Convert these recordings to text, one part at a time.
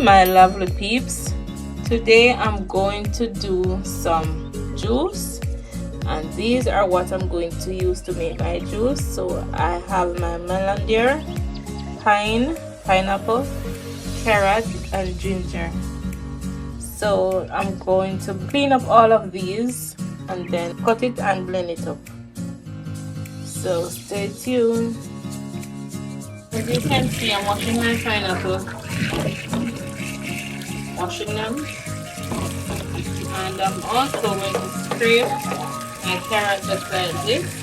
my lovely peeps. Today I'm going to do some juice, and these are what I'm going to use to make my juice. So I have my melon there, pineapple, carrot and ginger. So I'm going to clean up all of these and then cut it and blend it up. So stay tuned. As you can see, I'm washing my pineapple, washing them, and I'm also going to scrape my carrot just like this.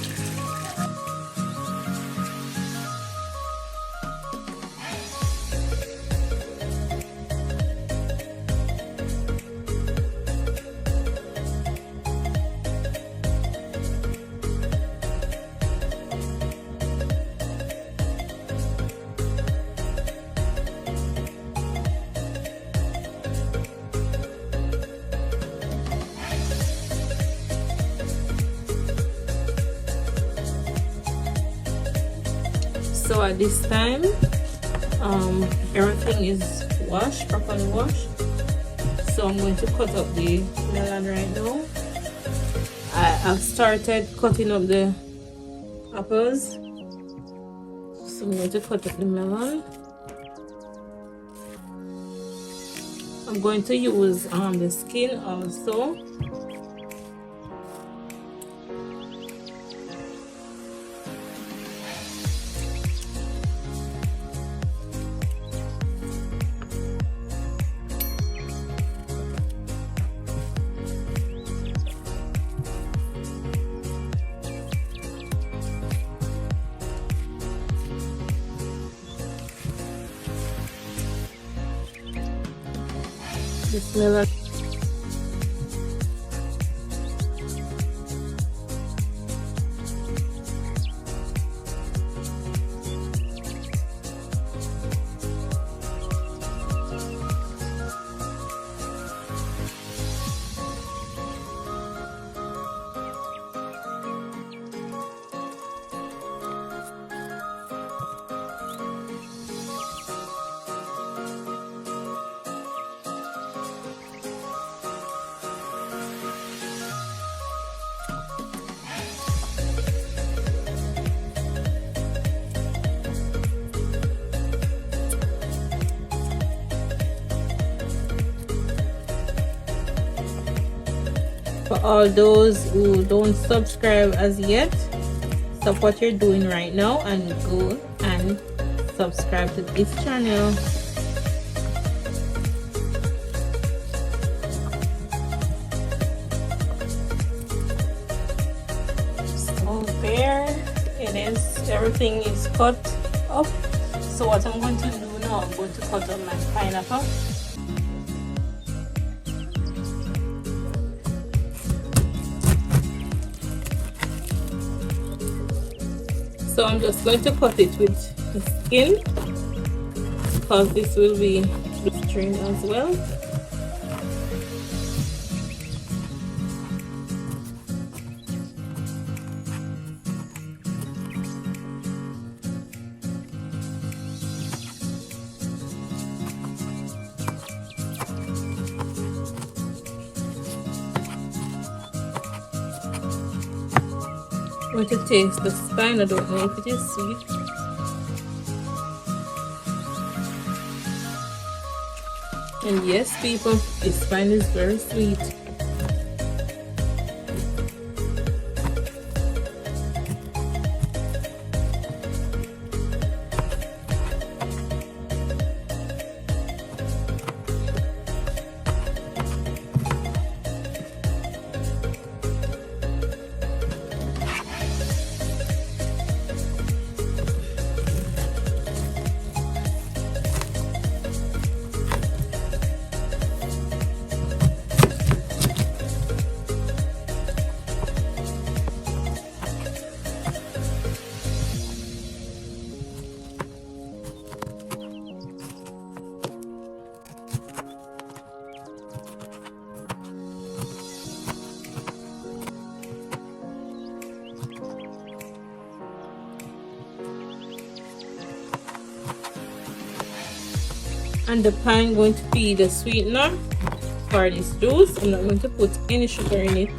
So at this time, everything is washed, properly washed. So I'm going to cut up the melon right now. I've started cutting up the apples. So I'm going to cut up the melon. I'm going to use the skin also. This melon. For all those who don't subscribe as yet, stop what you're doing right now and go and subscribe to this channel. So there it is, everything is cut up. So what I'm going to do now, I'm going to cut up my pineapple. So I'm just going to cut it with the skin because this will be the string as well. I'm going to taste the spine. I don't know if it is sweet. And yes, people, this spine is very sweet. And the pan I'm going to be the sweetener for this juice. I'm not going to put any sugar in it.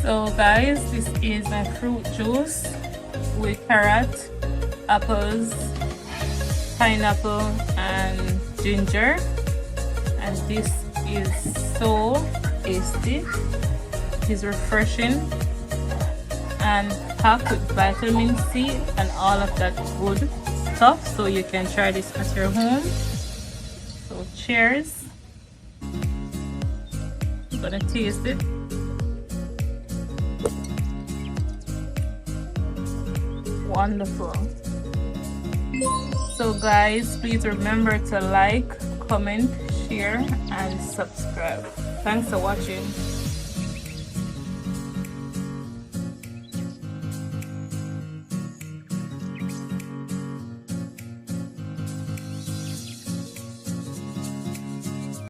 So guys, this is my fruit juice with carrot, apples, pineapple and ginger, and this is so tasty. It is refreshing and packed with vitamin C and all of that good stuff, so you can try this at your home. So cheers. I'm gonna taste it. Wonderful. So guys, please remember to like, comment, share and subscribe. Thanks for watching.